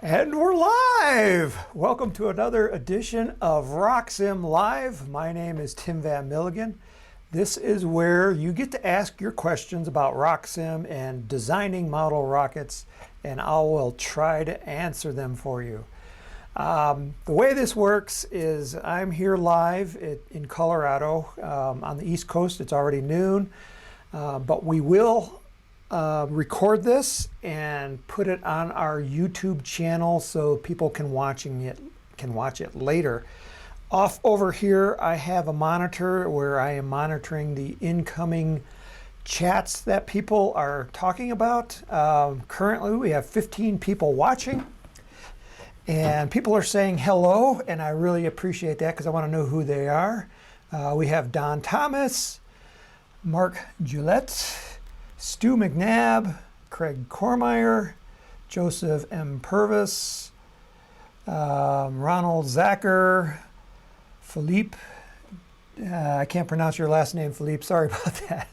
And we're live! Welcome to another edition of RockSim Live. My name is Tim Van Milligan. This is where you get to ask your questions about RockSim and designing model rockets, and I will try to answer them for you. The way this works is I'm here live in Colorado. On the East Coast, it's already noon, but we will record this and put it on our YouTube channel so people can watch it later. Off over here, I have a monitor where I am monitoring the incoming chats that people are talking about. Currently, we have 15 people watching, and people are saying hello, and I really appreciate that because I want to know who they are. We have Don Thomas, Mark Gillette, Stu McNabb, Craig Cormier, Joseph M. Purvis, Ronald Zacher, Philippe. I can't pronounce your last name, Philippe. Sorry about that.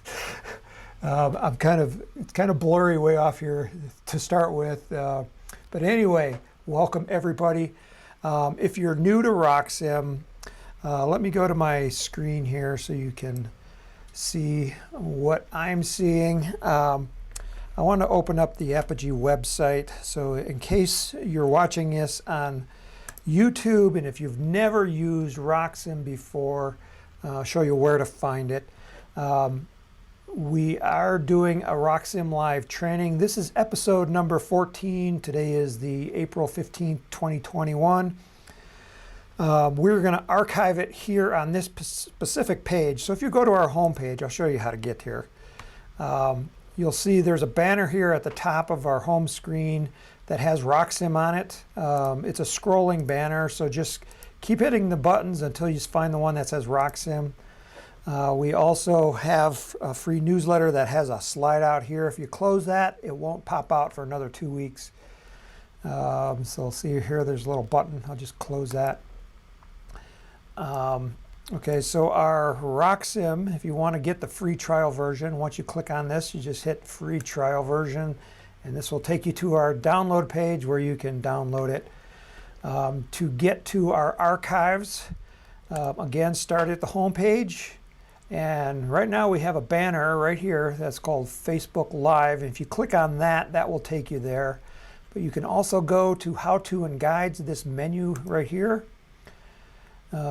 It's kind of blurry way off here to start with. But anyway, welcome everybody. If you're new to RockSim, let me go to my screen here so you can see what I'm seeing. I want to open up the Apogee website, so in case you're watching this on YouTube and if you've never used RockSim before, I'll show you where to find it. We are doing a RockSim Live Training. This is episode number 14. Today is the April 15th, 2021. We're going to archive it here on this specific page. So if you go to our home page, I'll show you how to get here. You'll see there's a banner here at the top of our home screen that has RockSim on it. It's a scrolling banner, so just keep hitting the buttons until you find the one that says RockSim. We also have a free newsletter that has a slide out here. If you close that, it won't pop out for another 2 weeks. So see here, there's a little button. I'll just close that. Okay, so our RockSim, if you want to get the free trial version, once you click on this, you just hit free trial version, and this will take you to our download page where you can download it. To get to our archives, again, start at the home page, and right now we have a banner right here that's called Facebook Live. If you click on that, that will take you there. But you can also go to How To and Guides, this menu right here.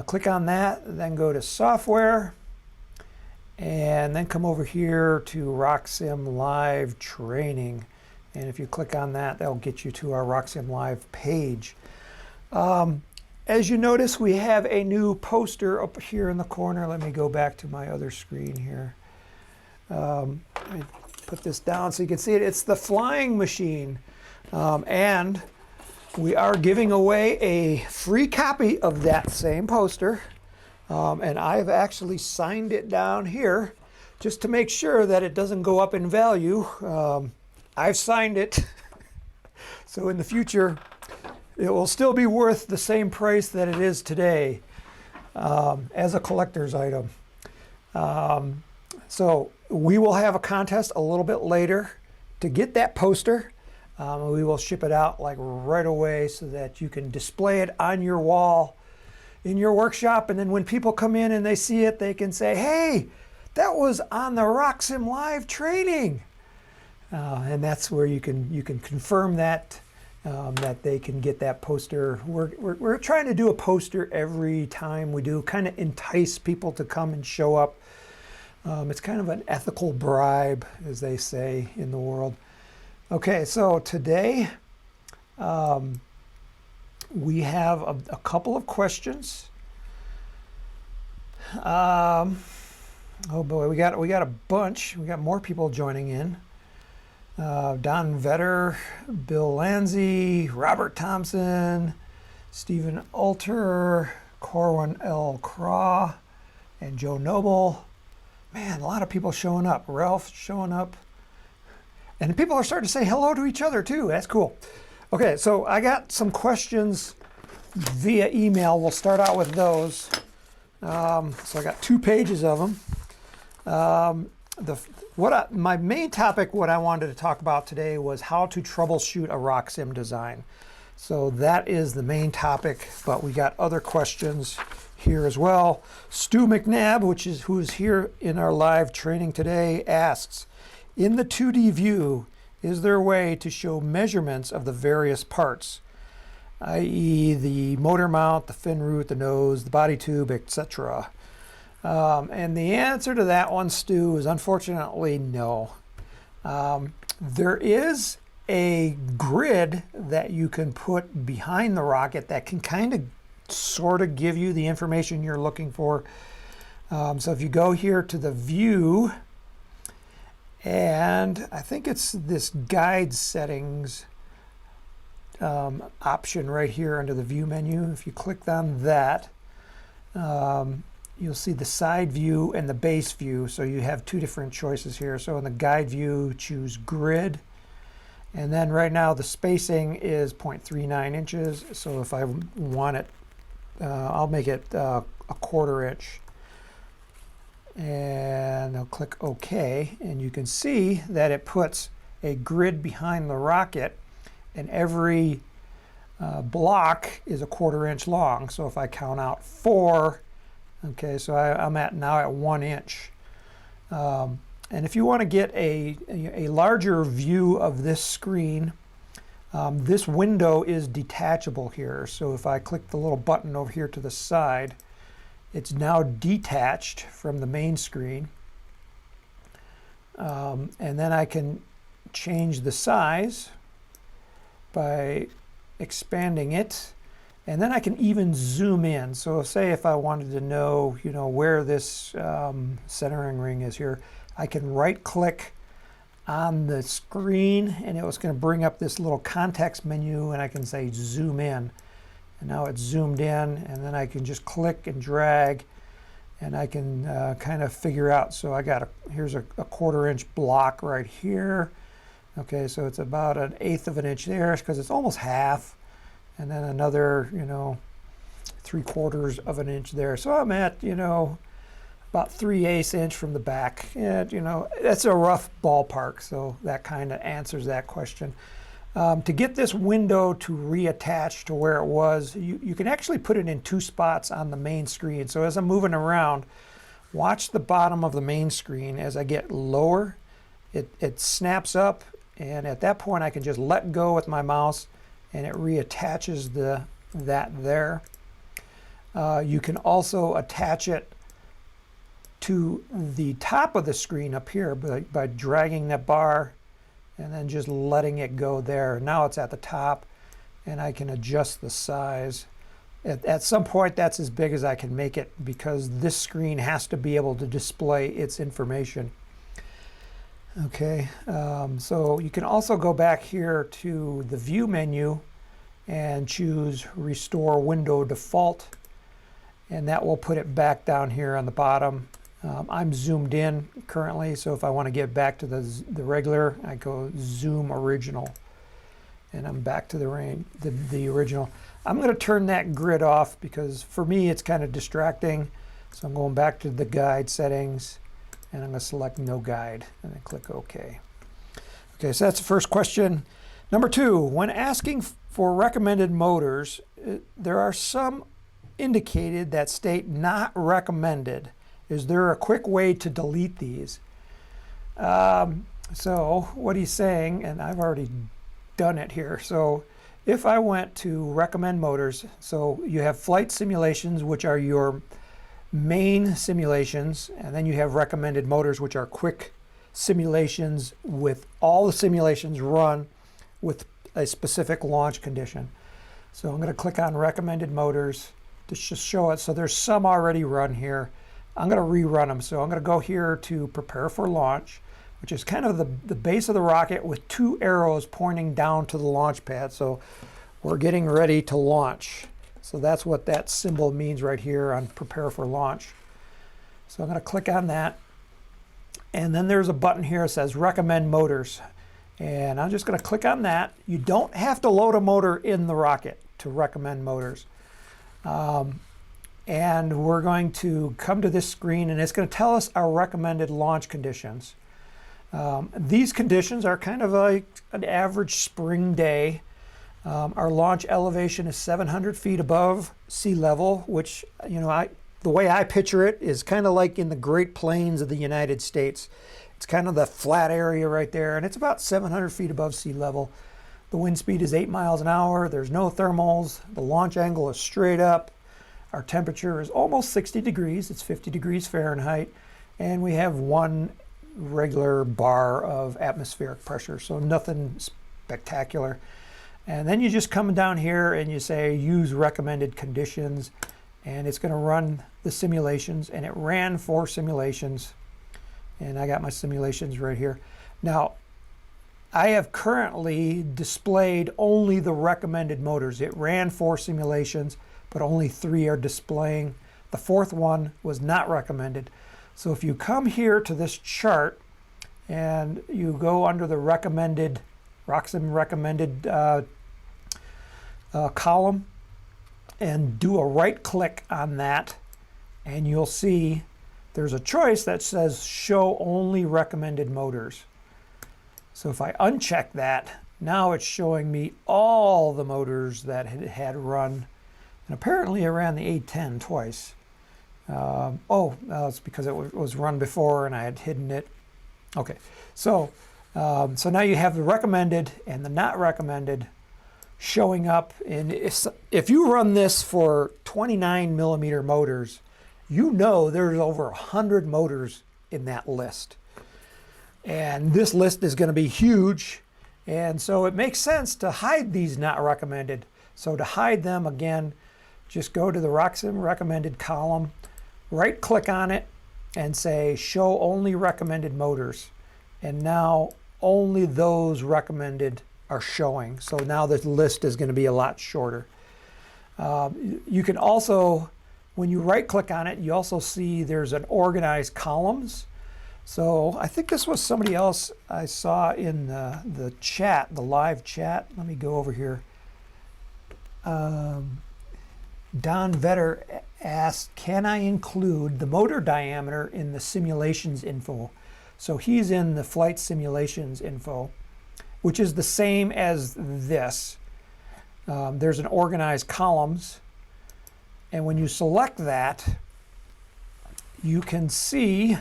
Click on that, then go to Software, and then come over here to RockSim Live Training. And if you click on that, that'll get you to our RockSim Live page. As you notice, we have a new poster up here in the corner. Let me go back to my other screen here. Let me put this down so you can see it. It's the flying machine. And we are giving away a free copy of that same poster, and I've actually signed it down here just to make sure that it doesn't go up in value. I've signed it, so in the future it will still be worth the same price that it is today as a collector's item. So we will have a contest a little bit later to get that poster. We will ship it out like right away so that you can display it on your wall in your workshop, and then when people come in and they see it, they can say, hey, that was on the RockSim Live Training. And that's where you can confirm that that they can get that poster. We're trying to do a poster every time we do, kind of entice people to come and show up. It's kind of an ethical bribe, as they say in the world. Okay, so today we have a couple of questions. Oh boy, we got a bunch. We got more people joining in. Don Vetter, Bill Lanzi, Robert Thompson, Stephen Alter, Corwin L. Craw, and Joe Noble. Man, a lot of people showing up. Ralph showing up. And people are starting to say hello to each other too. That's cool. Okay, so I got some questions via email. We'll start out with those. So I got 2 pages of them. My main topic, what I wanted to talk about today was how to troubleshoot a RockSim design. So that is the main topic, but we got other questions here as well. Stu McNabb, who is here in our live training today, asks, in the 2D view, is there a way to show measurements of the various parts, i.e. the motor mount, the fin root, the nose, the body tube, etc.? And the answer to that one, Stu, is unfortunately no. There is a grid that you can put behind the rocket that can kind of sort of give you the information you're looking for. So if you go here to the view, and I think it's this guide settings option right here under the view menu. If you click on that, you'll see the side view and the base view. So you have two different choices here. So in the guide view, choose grid. And then right now the spacing is 0.39 inches. So if I want it, I'll make it a 1/4 inch. And I'll click OK. And you can see that it puts a grid behind the rocket, and every block is a 1/4 inch long. So if I count out 4, okay, so I'm now at 1 inch. And if you want to get a larger view of this screen, this window is detachable here. So if I click the little button over here to the side, it's now detached from the main screen. And then I can change the size by expanding it. And then I can even zoom in. So say if I wanted to know, where this centering ring is here, I can right click on the screen and it was going to bring up this little context menu, and I can say zoom in. And now it's zoomed in, and then I can just click and drag, and I can kind of figure out. So I got here's a 1/4 inch block right here. Okay, so it's about 1/8 of an inch there because it's almost half. And then another, 3/4 of an inch there. So I'm at, about 3/8 inch from the back. And, that's a rough ballpark. So that kind of answers that question. To get this window to reattach to where it was, you can actually put it in 2 spots on the main screen. So as I'm moving around, watch the bottom of the main screen. As I get lower, it snaps up. And at that point, I can just let go with my mouse, and it reattaches that there. You can also attach it to the top of the screen up here by dragging that bar and then just letting it go there. Now it's at the top, and I can adjust the size. At some point, that's as big as I can make it because this screen has to be able to display its information. Okay, so you can also go back here to the view menu and choose Restore Window Default, and that will put it back down here on the bottom. I'm zoomed in currently, so if I want to get back to the regular, I go Zoom Original, and I'm back to the original. I'm going to turn that grid off because for me it's kind of distracting. So I'm going back to the guide settings, and I'm going to select No Guide, and then click OK. Okay, so that's the first question. Number 2, when asking for recommended motors, there are some indicated that state not recommended. Is there a quick way to delete these? So what he's saying, and I've already done it here. So if I went to recommend motors, so you have flight simulations, which are your main simulations, and then you have recommended motors, which are quick simulations with all the simulations run with a specific launch condition. So I'm going to click on recommended motors to just show it. So there's some already run here. I'm going to rerun them. So I'm going to go here to prepare for launch, which is kind of the base of the rocket with 2 arrows pointing down to the launch pad. So we're getting ready to launch. So that's what that symbol means right here on prepare for launch. So I'm going to click on that. And then there's a button here that says recommend motors. And I'm just going to click on that. You don't have to load a motor in the rocket to recommend motors. And we're going to come to this screen, and it's going to tell us our recommended launch conditions. These conditions are kind of like an average spring day. Our launch elevation is 700 feet above sea level, which, you know, the way I picture it is kind of like in the Great Plains of the United States. It's kind of the flat area right there, and it's about 700 feet above sea level. The wind speed is 8 miles an hour. There's no thermals. The launch angle is straight up. Our temperature is almost 60 degrees. It's 50 degrees Fahrenheit. And we have one regular bar of atmospheric pressure, so nothing spectacular. And then you just come down here and you say use recommended conditions, and it's going to run the simulations, and it ran 4 simulations, and I got my simulations right here. Now I have currently displayed only the recommended motors. It ran 4 simulations, but only 3 are displaying. The 4th one was not recommended. So if you come here to this chart and you go under the recommended, RockSim recommended column, and do a right click on that, and you'll see there's a choice that says show only recommended motors. So if I uncheck that, now it's showing me all the motors that it had run, and apparently it ran the 810 twice. It's because it was run before and I had hidden it. Okay, so now you have the recommended and the not recommended showing up. And if you run this for 29 millimeter motors, you know there's over 100 motors in that list. And this list is going to be huge. And so it makes sense to hide these not recommended. So to hide them, again, just go to the RockSim recommended column, right click on it and say show only recommended motors. And now only those recommended are showing. So now the list is going to be a lot shorter. You can also, when you right click on it, you also see there's an organized columns. So I think this was somebody else I saw in the chat, the live chat. Let me go over here. Don Vetter asked, can I include the motor diameter in the simulations info? So he's in the flight simulations info, which is the same as this. There's an organized columns, and when you select that, you can see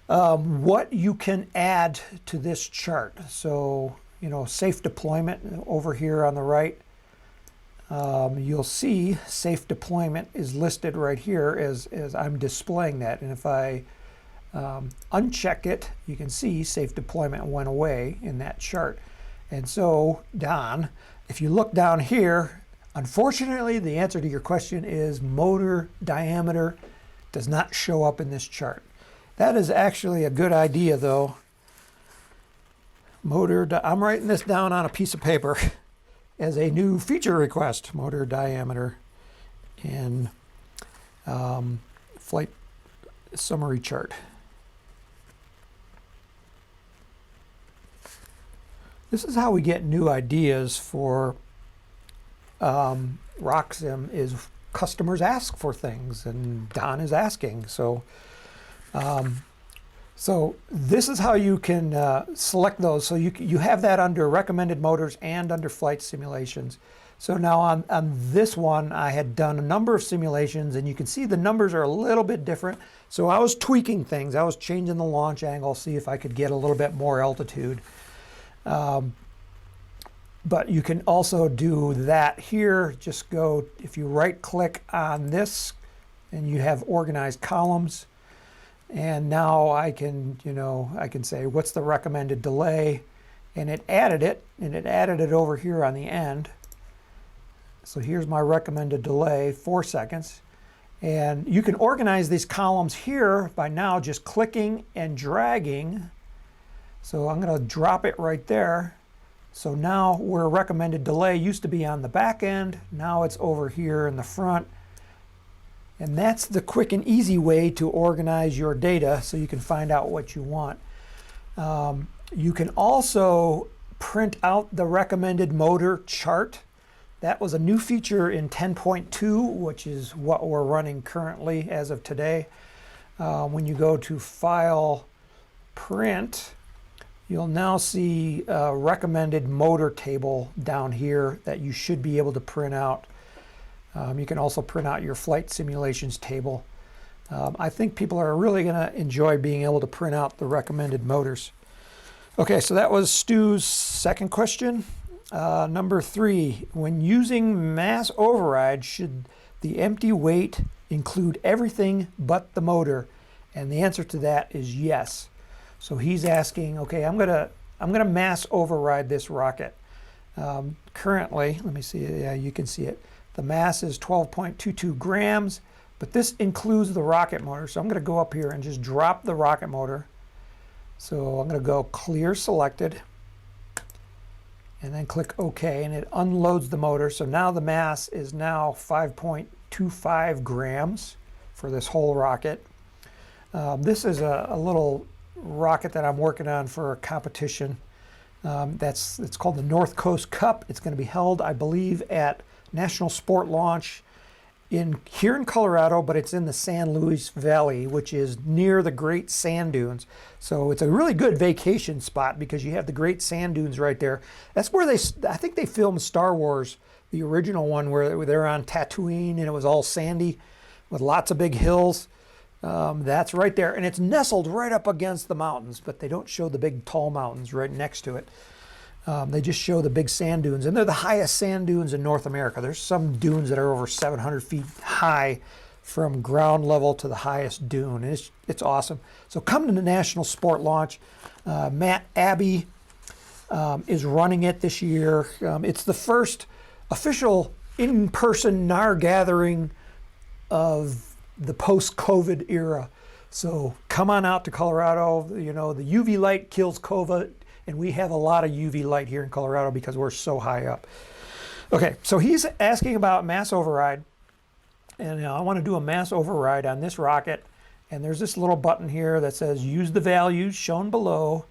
what you can add to this chart. So, you know, safe deployment over here on the right. You'll see safe deployment is listed right here as I'm displaying that. And if I uncheck it, you can see safe deployment went away in that chart. And so, Don, if you look down here, unfortunately, the answer to your question is motor diameter does not show up in this chart. That is actually a good idea, though. I'm writing this down on a piece of paper as a new feature request, motor diameter in flight summary chart. This is how we get new ideas for RockSim, is customers ask for things, and Don is asking. So this is how you can select those. So you have that under recommended motors and under flight simulations. So now on this one, I had done a number of simulations, and you can see the numbers are a little bit different. So I was tweaking things. I was changing the launch angle, see if I could get a little bit more altitude. But you can also do that here. Just go, if you right click on this and you have organized columns, and now I can, I can say what's the recommended delay, and it added it over here on the end. So here's my recommended delay, 4 seconds. And you can organize these columns here by now just clicking and dragging. So I'm going to drop it right there. So now where recommended delay used to be on the back end, now it's over here in the front. And that's the quick and easy way to organize your data so you can find out what you want. You can also print out the recommended motor chart. That was a new feature in 10.2, which is what we're running currently as of today. When you go to File, Print, you'll now see a recommended motor table down here that you should be able to print out. You can also print out your flight simulations table. I think people are really going to enjoy being able to print out the recommended motors. Okay, so that was Stu's second question. Number 3, when using mass override, should the empty weight include everything but the motor? And the answer to that is yes. So he's asking, okay, I'm gonna mass override this rocket. Currently, let me see, yeah, you can see it. The mass is 12.22 grams, but this includes the rocket motor. So I'm gonna go up here and just drop the rocket motor. So I'm gonna go clear selected, and then click OK, and it unloads the motor. So now the mass is now 5.25 grams for this whole rocket. This is a little rocket that I'm working on for a competition. It's called the North Coast Cup. It's going to be held, I believe, at National Sport Launch here in Colorado, but it's in the San Luis Valley, which is near the Great Sand Dunes. So it's a really good vacation spot because you have the Great Sand Dunes right there. That's where I think they filmed Star Wars, the original one, where they're on Tatooine and it was all sandy with lots of big hills. That's right there, and it's nestled right up against the mountains, but they don't show the big tall mountains right next to it. They just show the big sand dunes, and they're the highest sand dunes in North America. There's some dunes that are over 700 feet high from ground level to the highest dune. And it's awesome. So come to the National Sport Launch. Matt Abbey is running it this year. It's the first official in-person NAR gathering of the post-COVID era. So come on out to Colorado. You know, the UV light kills COVID, and we have a lot of UV light here in Colorado because we're so high up. Okay, so he's asking about mass override, and I want to do a mass override on this rocket, and there's this little button here that says use the values shown below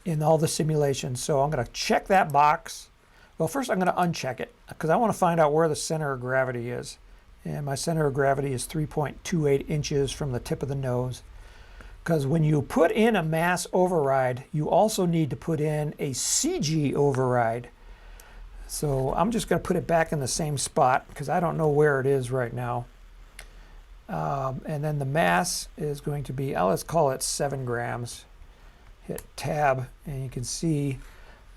in all the simulations. So I'm going to check that box. Well, first I'm going to uncheck it because I want to find out where the center of gravity is. And my center of gravity is 3.28 inches from the tip of the nose. Because when you put in a mass override, you also need to put in a CG override. So I'm just going to put it back in the same spot because I don't know where it is right now. And then the mass is going to be, let's call it 7 grams. Hit tab, and you can see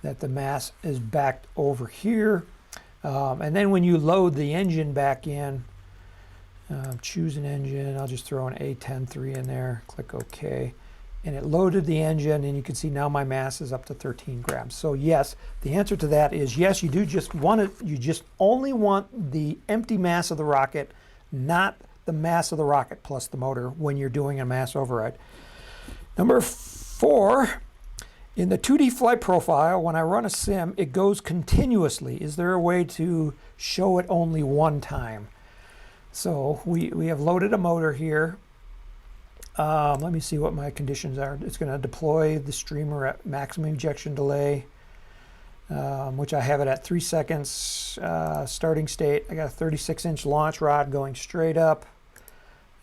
that the mass is back over here. And then when you load the engine back in, choose an engine. I'll just throw an A103 in there, click OK. And it loaded the engine, and you can see now my mass is up to 13 grams. So yes, the answer to that is yes, you do just want it, you just only want the empty mass of the rocket, not the mass of the rocket plus the motor when you're doing a mass override. Number 4, in the 2D flight profile, when I run a sim, it goes continuously. Is there a way to show it only one time? So we have loaded a motor here. Let me see what my conditions are. It's going to deploy the streamer at maximum ejection delay, which I have it at 3 seconds starting state. I got a 36-inch launch rod going straight up.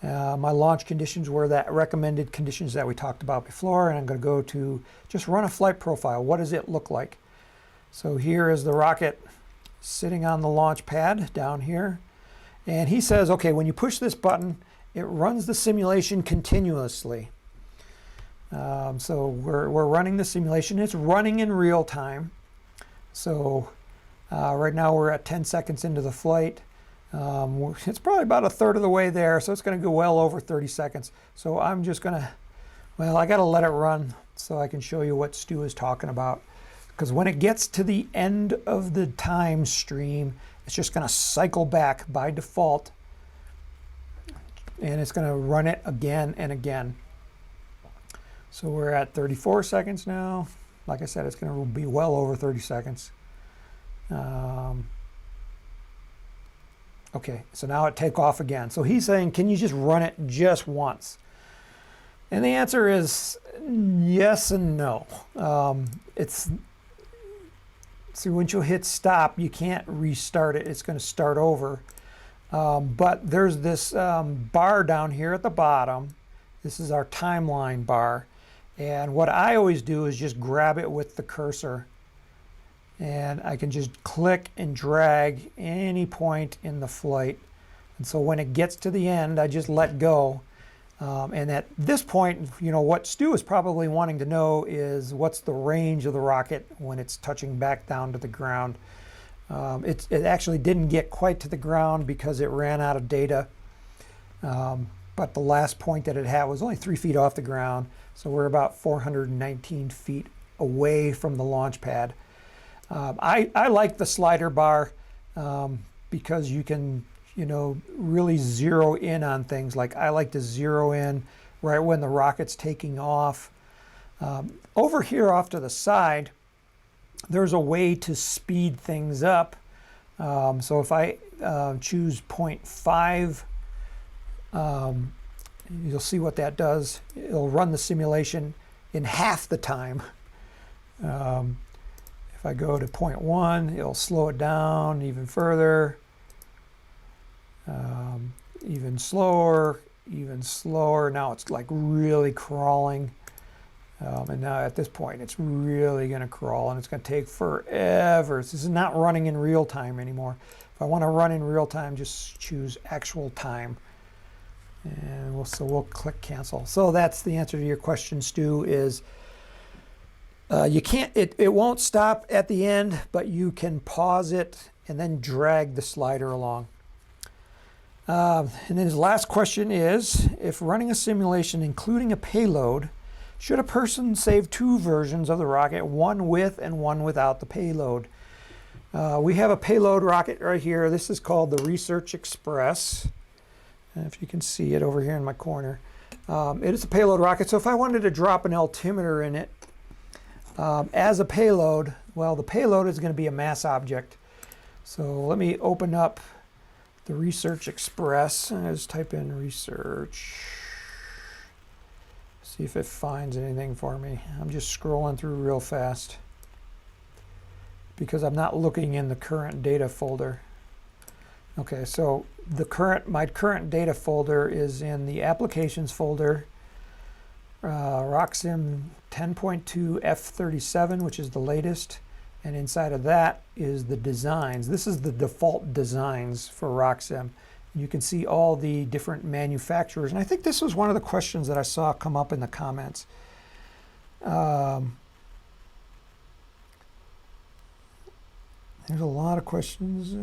My launch conditions were that recommended conditions that we talked about before, and I'm going to go to just run a flight profile. What does it look like? So here is the rocket sitting on the launch pad down here. And he says, okay, when you push this button, it runs the simulation continuously. So we're running the simulation. It's running in real time. So right now we're at 10 seconds into the flight. It's probably about a third of the way there, so it's going to go well over 30 seconds. So I'm just going to, well, I got to let it run so I can show you what Stu is talking about. Because when it gets to the end of the time stream, it's just going to cycle back by default, and it's going to run it again and again. So we're at 34 seconds now. Like I said, it's going to be well over 30 seconds. Okay, so now it take off again. So he's saying, can you just run it just once? And the answer is yes and no. See, once you hit stop, you can't restart it. It's going to start over. But there's this bar down here at the bottom. This is our timeline bar. And what I always do is just grab it with the cursor, and I can just click and drag any point in the flight. And so when it gets to the end, I just let go. And at this point, you know, what Stu is probably wanting to know is what's the range of the rocket when it's touching back down to the ground. It actually didn't get quite to the ground because it ran out of data. But the last point that it had was only 3 feet off the ground. So we're about 419 feet away from the launch pad. I like the slider bar because you can, you know, really zero in on things. Like I like to zero in right when the rocket's taking off. Over here off to the side, there's a way to speed things up. So if I choose 0.5, you'll see what that does. It'll run the simulation in half the time. If I go to 0.1, it'll slow it down even further. Even slower, even slower. Now it's like really crawling. And now at this point, it's really going to crawl, and it's going to take forever. This is not running in real time anymore. If I want to run in real time, just choose actual time. And we'll click cancel. So that's the answer to your question, Stu, is you can't, it won't stop at the end, but you can pause it and then drag the slider along. And then his last question is, if running a simulation including a payload, should a person save 2 versions of the rocket, one with and one without the payload? We have a payload rocket right here. This is called the Research Express. And if you can see it over here in my corner. It is a payload rocket. So if I wanted to drop an altimeter in it as a payload, well, the payload is going to be a mass object. So let me open up the Research Express and just type in research. See if it finds anything for me. I'm just scrolling through real fast because I'm not looking in the current data folder. Okay, so my current data folder is in the applications folder, RockSim 10.2 F37, which is the latest, and inside of that is the designs. This is the default designs for RockSim. You can see all the different manufacturers, and I think this was one of the questions that I saw come up in the comments. There's a lot of questions.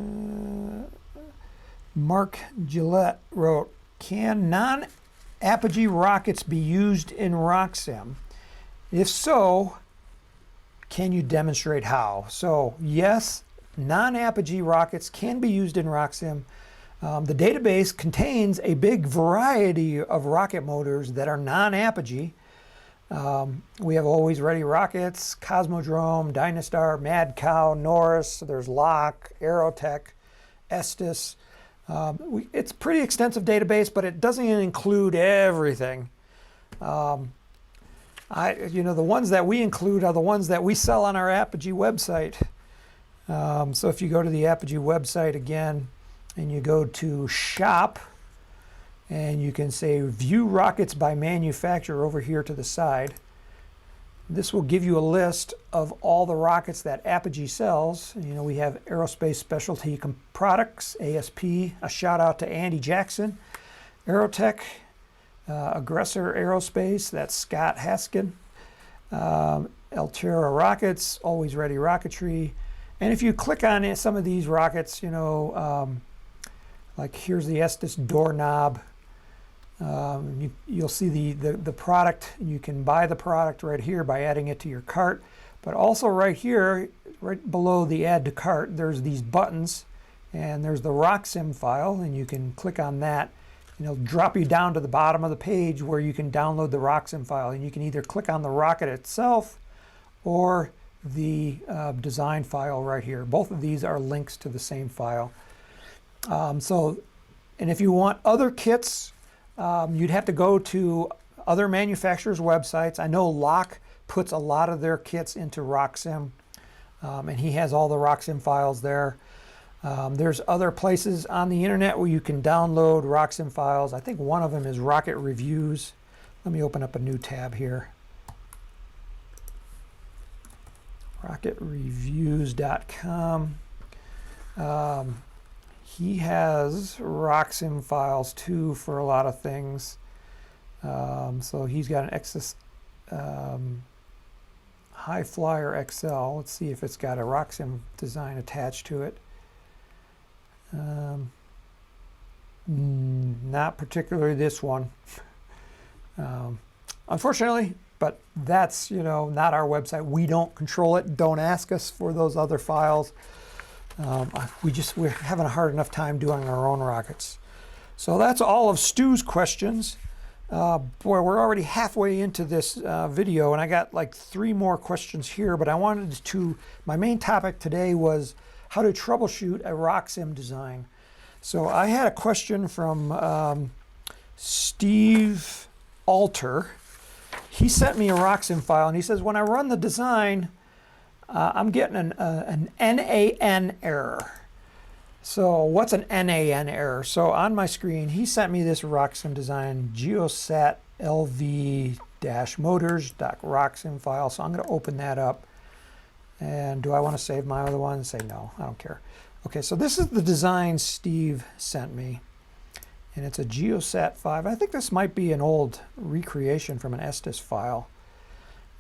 Mark Gillette wrote, can non-Apogee rockets be used in RockSim? If so, can you demonstrate how? So yes, non-Apogee rockets can be used in RockSim. The database contains a big variety of rocket motors that are non-Apogee. We have Always Ready rockets, Cosmodrome, Dynastar, Mad Cow, Norris, there's Lock, Aerotech, Estes. It's a pretty extensive database, but it doesn't include everything. The ones that we include are the ones that we sell on our Apogee website. So if you go to the Apogee website again, and you go to shop, and you can say view rockets by manufacturer over here to the side. This will give you a list of all the rockets that Apogee sells. You know, we have Aerospace Specialty Products, ASP, a shout out to Andy Jackson, Aerotech, Aggressor Aerospace, that's Scott Haskin, Altera Rockets, Always Ready Rocketry. And if you click on some of these rockets, you know, like here's the Estes doorknob. You'll see the product. You can buy the product right here by adding it to your cart. But also right here, right below the add to cart, there's these buttons. And there's the RockSim file, and you can click on that. And it'll drop you down to the bottom of the page where you can download the RockSim file. And you can either click on the rocket itself or the design file right here. Both of these are links to the same file. And if you want other kits, you'd have to go to other manufacturers' websites. I know Lock puts a lot of their kits into RockSim, and he has all the RockSim files there. There's other places on the internet where you can download RockSim files. I think one of them is Rocket Reviews. Let me open up a new tab here. rocketreviews.com. He has RockSim files too for a lot of things. So he's got an excess High Flyer XL. Let's see if it's got a RockSim design attached to it. Not particularly this one, unfortunately, but that's, you know, not our website. We don't control it. Don't ask us for those other files. We're having a hard enough time doing our own rockets. So that's all of Stu's questions. Boy, we're already halfway into this video, and I got like 3 more questions here, but my main topic today was how to troubleshoot a RockSim design. So I had a question from Steve Alter. He sent me a RockSim file, and he says, when I run the design, I'm getting an NAN error. So what's an NAN error? So on my screen, he sent me this RockSim design, geosat lv-motors.rocksim file. So I'm going to open that up. And do I want to save my other one? Say no, I don't care. Okay, so this is the design Steve sent me. And it's a geosat 5. I think this might be an old recreation from an Estes file.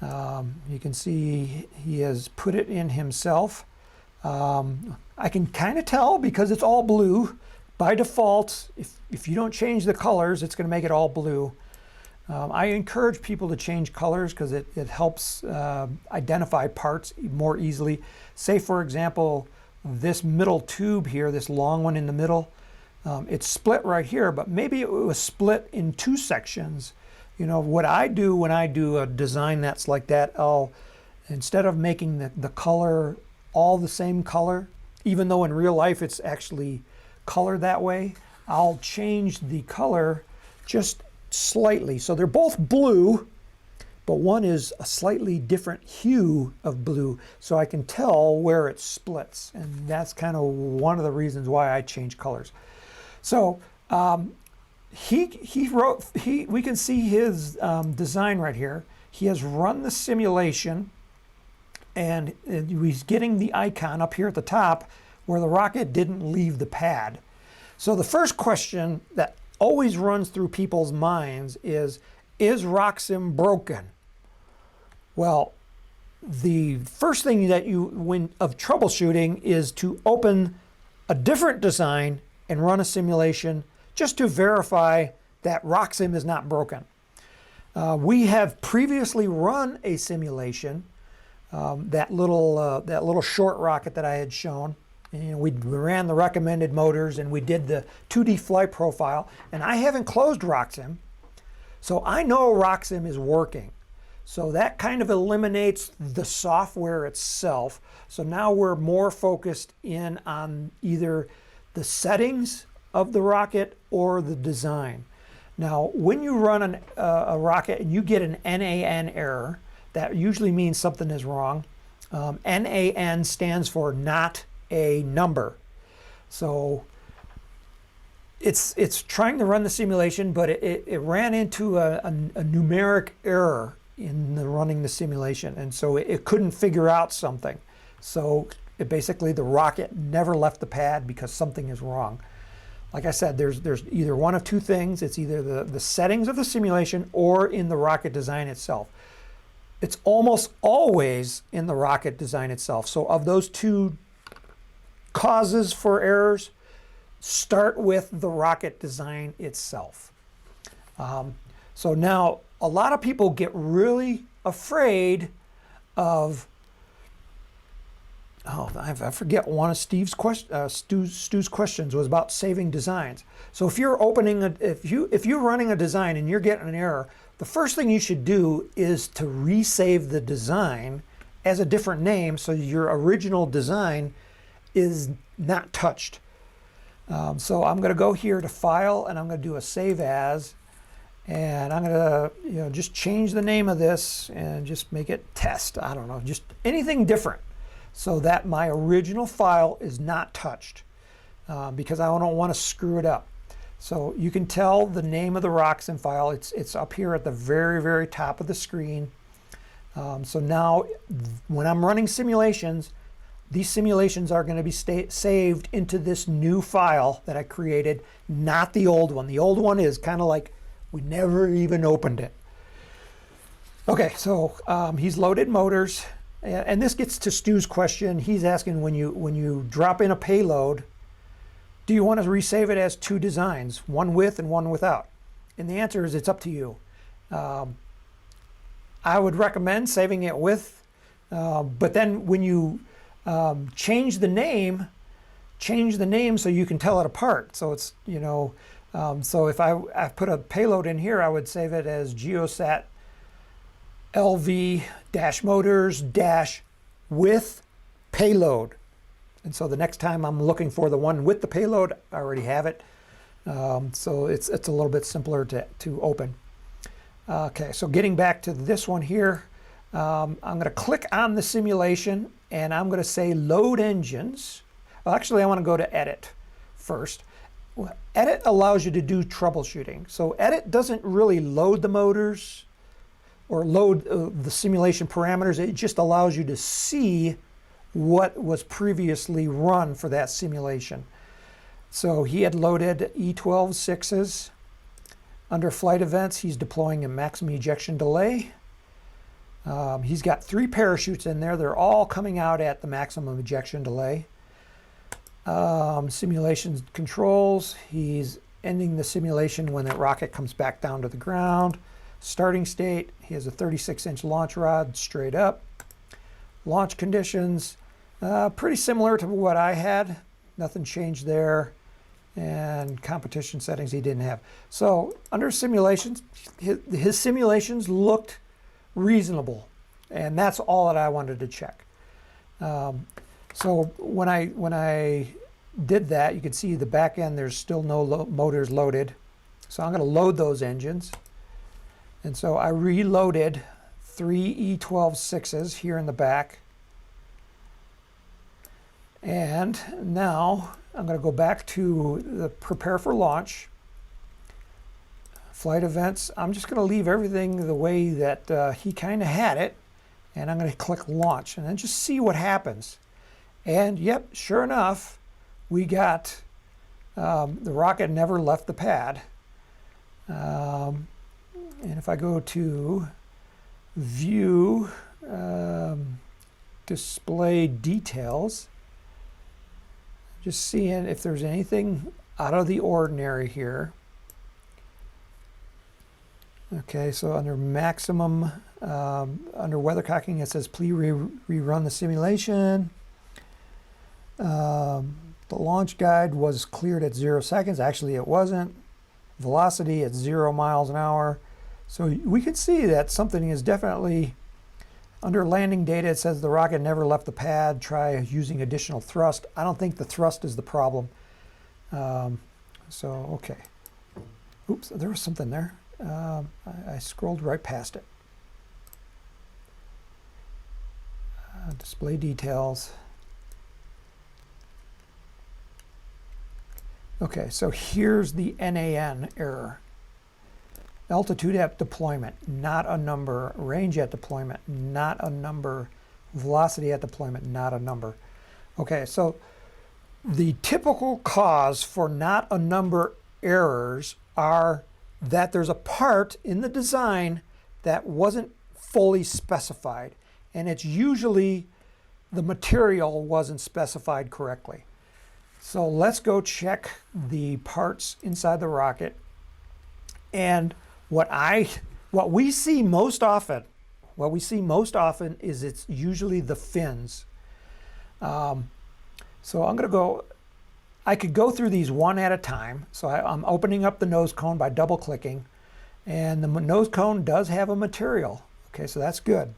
You can see he has put it in himself. I can kind of tell because it's all blue. By default, if you don't change the colors, it's going to make it all blue. I encourage people to change colors because it helps identify parts more easily. Say, for example, this middle tube here, this long one in the middle, it's split right here, but maybe it was split in 2 sections. You know, what I do when I do a design that's like that, instead of making the color all the same color, even though in real life it's actually colored that way, I'll change the color just slightly. So they're both blue, but one is a slightly different hue of blue, so I can tell where it splits. And that's kind of one of the reasons why I change colors. So we can see his design right here. He has run the simulation, and he's getting the icon up here at the top where the rocket didn't leave the pad. So the first question that always runs through people's minds is RockSim broken? Well, the first thing that of troubleshooting is to open a different design and run a simulation just to verify that RockSim is not broken. We have previously run a simulation, that little short rocket that I had shown. And we ran the recommended motors and we did the 2D flight profile, and I haven't closed RockSim, so I know RockSim is working. So that kind of eliminates the software itself. So now we're more focused in on either the settings of the rocket or the design. Now, when you run a rocket and you get an NAN error, that usually means something is wrong. NAN stands for not a number. So it's trying to run the simulation, but it ran into a numeric error in running the simulation, and so it couldn't figure out something. So basically the rocket never left the pad because something is wrong. Like I said, there's either one of 2 things. It's either the settings of the simulation or in the rocket design itself. It's almost always in the rocket design itself. So of those 2 causes for errors, start with the rocket design itself. So now a lot of people get really afraid of, I forget, one of Stu's questions was about saving designs. So if you're if you're running a design and you're getting an error, the first thing you should do is to resave the design as a different name so your original design is not touched. So I'm going to go here to File, and I'm going to do a Save As, and I'm going to just change the name of this and just make it Test. I don't know, just anything different so that my original file is not touched, because I don't want to screw it up. So you can tell the name of the RockSim file. It's up here at the very, very top of the screen. So now when I'm running simulations, these simulations are going to be saved into this new file that I created, not the old one. The old one is kind of like we never even opened it. Okay, so he's loaded motors, and this gets to Stu's question. He's asking, when you drop in a payload, do you want to resave it as two designs, one with and one without? And the answer is it's up to you. I would recommend saving it with, but then when you change the name so you can tell it apart. So it's, you know, so if I put a payload in here, I would save it as Geosat LV dash motors dash with payload. And so the next time I'm looking for the one with the payload, I already have it. So it's a little bit simpler to open. Okay, so getting back to this one here, I'm going to click on the simulation and I'm going to say load engines. Well, actually, I want to go to edit first. Edit allows you to do troubleshooting. So edit doesn't really load the motors or load the simulation parameters. It just allows you to see what was previously run for that simulation. So he had loaded E12.6s. Under flight events, he's deploying a maximum ejection delay. He's got 3 parachutes in there. They're all coming out at the maximum ejection delay. Simulation controls. He's ending the simulation when that rocket comes back down to the ground. Starting state, he has a 36-inch launch rod straight up. Launch conditions, pretty similar to what I had. Nothing changed there. And competition settings he didn't have. So under simulations, his simulations looked reasonable. And that's all that I wanted to check. So when I did that, you can see the back end, there's still no motors loaded. So I'm going to load those engines. And so I reloaded 3 E12.6s here in the back. And now I'm going to go back to the prepare for launch. Flight events, I'm just going to leave everything the way that he kind of had it. And I'm going to click launch and then just see what happens. And yep, sure enough, we got the rocket never left the pad. And if I go to view, display details, just seeing if there's anything out of the ordinary here. Okay, so under maximum, under weathercocking, it says please rerun the simulation. The launch guide was cleared at 0 seconds. Actually, it wasn't. Velocity at 0 miles an hour. So we can see that something is definitely under landing data. It says the rocket never left the pad. Try using additional thrust. I don't think the thrust is the problem. So, okay. Oops, there was something there. I scrolled right past it. Display details. Okay, so here's the NAN error. Altitude at deployment, not a number. Range at deployment, not a number. Velocity at deployment, not a number. Okay, so the typical cause for not a number errors are that there's a part in the design that wasn't fully specified. And it's usually the material wasn't specified correctly. So let's go check the parts inside the rocket. And what we see most often is it's usually the fins. So I'm going to go, I could go through these one at a time. So I'm opening up the nose cone by double clicking, and the nose cone does have a material. Okay, so that's good.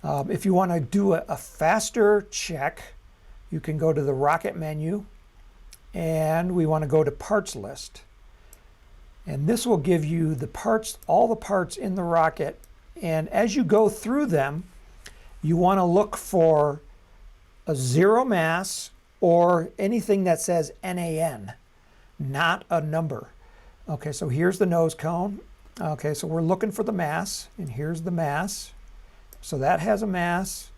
If you want to do a faster check, you can go to the rocket menu, and we want to go to parts list. And this will give you the parts, all the parts in the rocket. And as you go through them, you want to look for a 0 mass or anything that says NAN, not a number. Okay, so here's the nose cone. Okay, so we're looking for the mass, and here's the mass. so that has a mass.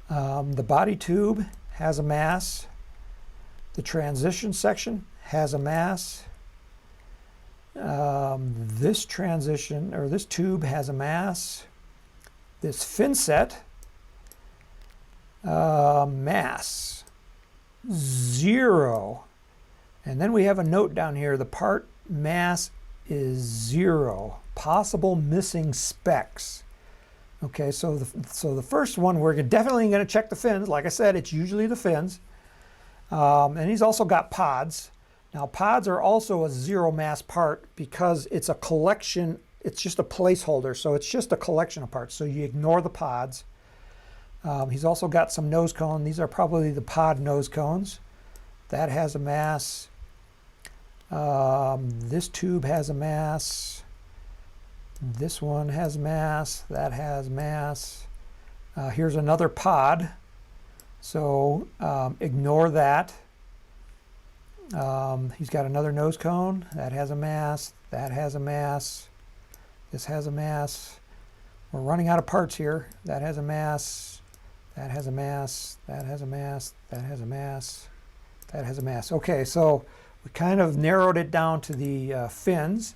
The body tube has a mass. The transition section has a mass. This transition, or this tube, has a mass. This fin set, mass 0. And then we have a note down here, the part mass is 0. Possible missing specs. Okay, so the first one, we're definitely going to check the fins. Like I said, it's usually the fins. And he's also got pods. Now pods are also a 0 mass part because it's a collection, it's just a placeholder, so it's just a collection of parts, so you ignore the pods. He's also got some nose cone. These are probably the pod nose cones. That has a mass. This tube has a mass. This one has mass. That has mass. Here's another pod, so ignore that. He's got another nose cone. That has a mass. That has a mass. This has a mass. We're running out of parts here. That has a mass. That has a mass. That has a mass. That has a mass. That has a mass. Okay, so we kind of narrowed it down to the fins.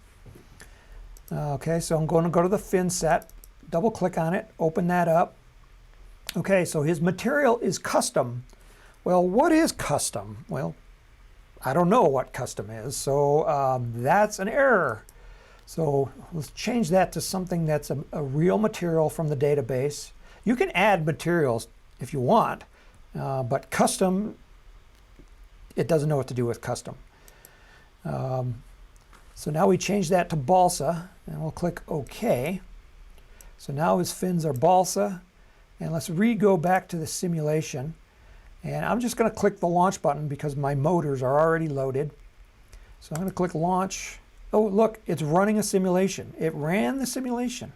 Okay, so I'm going to go to the fin set, double click on it, open that up. Okay, so his material is custom. Well, what is custom? Well, I don't know what custom is, so that's an error. So let's change that to something that's a real material from the database. You can add materials if you want, but custom, it doesn't know what to do with custom. So now we change that to balsa, and we'll click OK. So now his fins are balsa, and let's go back to the simulation. And I'm just going to click the launch button because my motors are already loaded. So I'm going to click launch. Oh, look, it's running a simulation. It ran the simulation.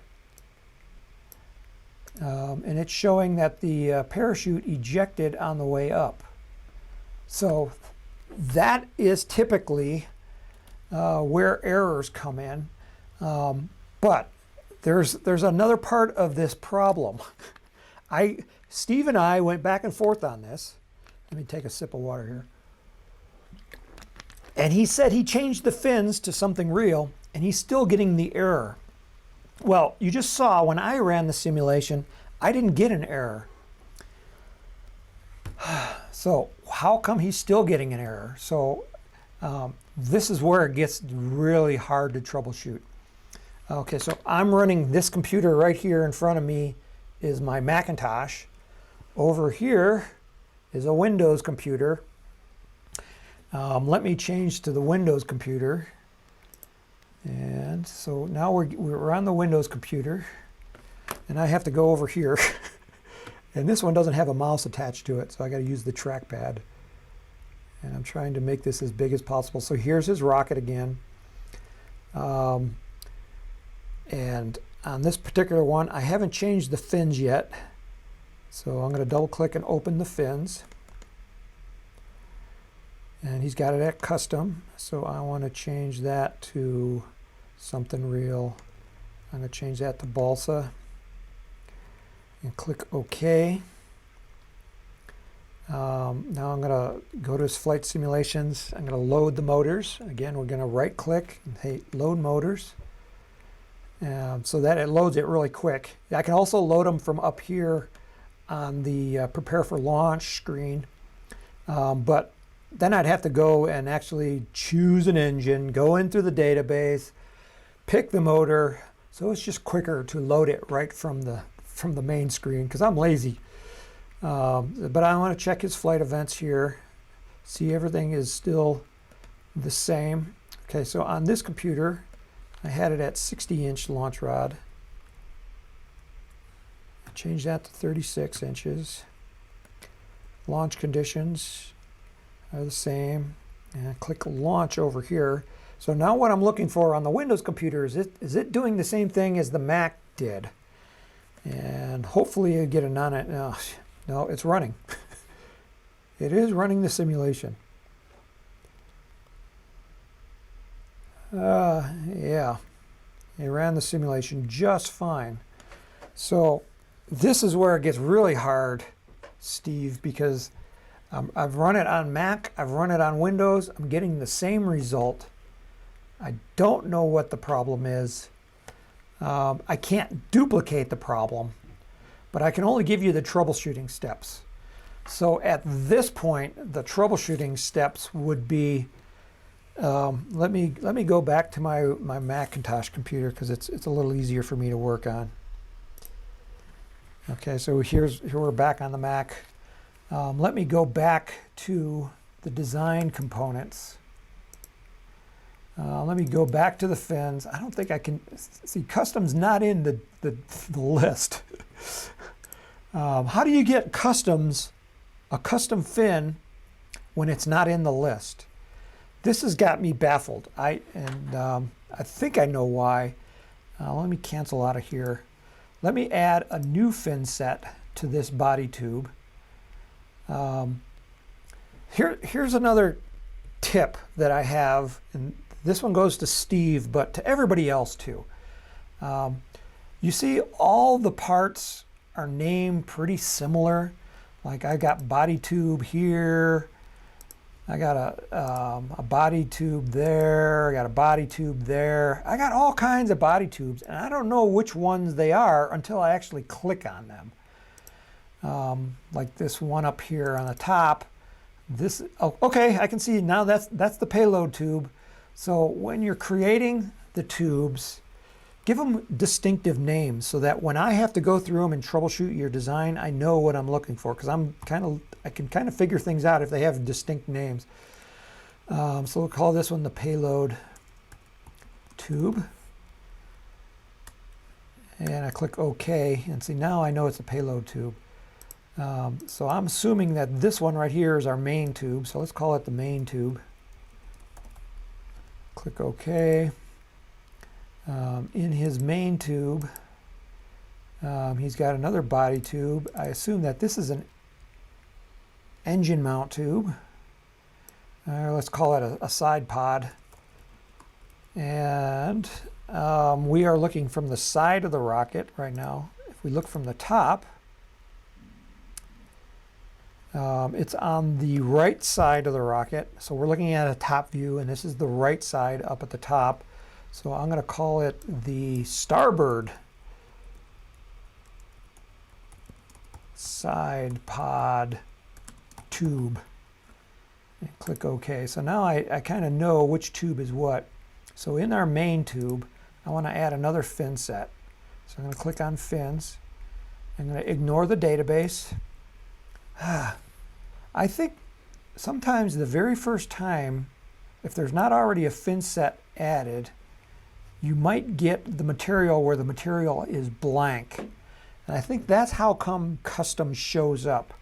And it's showing that the parachute ejected on the way up. So that is typically where errors come in. But there's another part of this problem. Steve and I went back and forth on this. Let me take a sip of water here. And he said he changed the fins to something real, and he's still getting the error. Well, you just saw when I ran the simulation, I didn't get an error. So how come he's still getting an error? So this is where it gets really hard to troubleshoot. Okay, so I'm running this computer right here in front of me is my Macintosh. Over here is a Windows computer. Let me change to the Windows computer. And so now we're on the Windows computer. And I have to go over here. And this one doesn't have a mouse attached to it, so I got to use the trackpad. And I'm trying to make this as big as possible. So here's his rocket again. And on this particular one, I haven't changed the fins yet. So I'm going to double click and open the fins. And he's got it at custom. So I want to change that to something real. I'm going to change that to balsa. And click OK. Now I'm going to go to his flight simulations. I'm going to load the motors. Again, we're going to right click and hit load motors. So that it loads it really quick. I can also load them from up here on the prepare for launch screen. But then I'd have to go and actually choose an engine, go into the database, pick the motor. So it's just quicker to load it right from the main screen because I'm lazy. But I want to check his flight events here, see everything is still the same. Okay, so on this computer, I had it at 60-inch launch rod. Change that to 36 inches. Launch conditions are the same. And I click launch over here. So now what I'm looking for on the Windows computer is it doing the same thing as the Mac did? And hopefully you get a no, it's running. It is running the simulation. Yeah, it ran the simulation just fine. So this is where it gets really hard, Steve, because I've run it on Mac, I've run it on Windows, I'm getting the same result. I don't know what the problem is. I can't duplicate the problem, but I can only give you the troubleshooting steps. So at this point, the troubleshooting steps would be, let me go back to my Macintosh computer because it's a little easier for me to work on. Okay, so here we're back on the Mac. Let me go back to the design components. Let me go back to the fins. I don't think I can see custom's not in the list. How do you get customs, a custom fin, when it's not in the list? This has got me baffled. I think I know why. Let me cancel out of here. Let me add a new fin set to this body tube. Here's another tip that I have, and this one goes to Steve, but to everybody else too. You see all the parts are named pretty similar. Like I got body tube here, I got a body tube there, I got a body tube there. I got all kinds of body tubes, and I don't know which ones they are until I actually click on them. Like this one up here on the top. This, oh, okay, I can see now that's the payload tube. So when you're creating the tubes, give them distinctive names so that when I have to go through them and troubleshoot your design, I know what I'm looking for, because I can kind of figure things out if they have distinct names. So we'll call this one the payload tube. And I click OK, and see now I know it's a payload tube. So I'm assuming that this one right here is our main tube, so let's call it the main tube. Click OK. In his main tube, he's got another body tube. I assume that this is an engine mount tube. Let's call it a side pod. And we are looking from the side of the rocket right now. If we look from the top, it's on the right side of the rocket. So we're looking at a top view, and this is the right side up at the top. So I'm going to call it the starboard side pod tube. And click OK. So now I kind of know which tube is what. So in our main tube, I want to add another fin set. So I'm going to click on fins. I'm going to ignore the database. I think sometimes the very first time, if there's not already a fin set added, you might get the material where the material is blank. And I think that's how come custom shows up.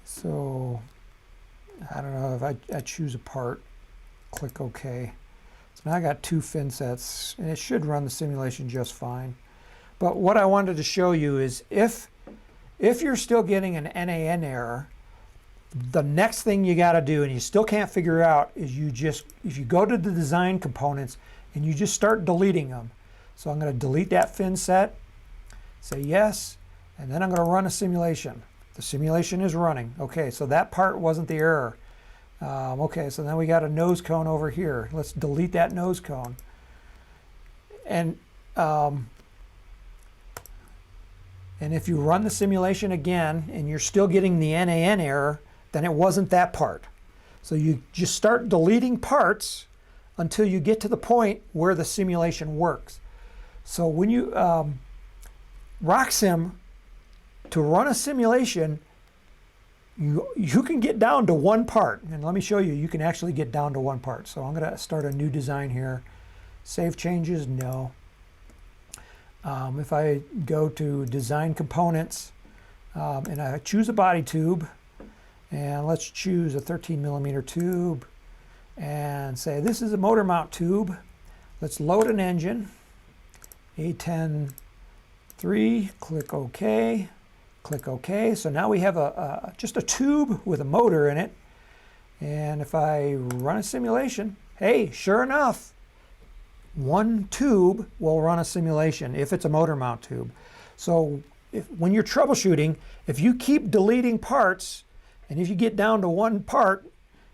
So I don't know, if I choose a part, click OK. So now I got two fin sets, and it should run the simulation just fine. But what I wanted to show you is if you're still getting an NaN error, the next thing you got to do, and you still can't figure out, is if you go to the design components and you just start deleting them. So I'm going to delete that fin set, say yes, and then I'm going to run a simulation. The simulation is running. Okay, so that part wasn't the error. Okay, so then we got a nose cone over here. Let's delete that nose cone. And if you run the simulation again and you're still getting the NaN error, then it wasn't that part. So you just start deleting parts until you get to the point where the simulation works. So when you RockSim, to run a simulation, you can get down to one part. And let me show you, you can actually get down to one part. So I'm going to start a new design here. Save changes, no. If I go to design components and I choose a body tube, and let's choose a 13mm tube and say this is a motor mount tube. Let's load an engine, A10-3, click OK, click OK. So now we have just a tube with a motor in it. And if I run a simulation, hey, sure enough, one tube will run a simulation if it's a motor mount tube. So when you're troubleshooting, if you keep deleting parts, and if you get down to one part,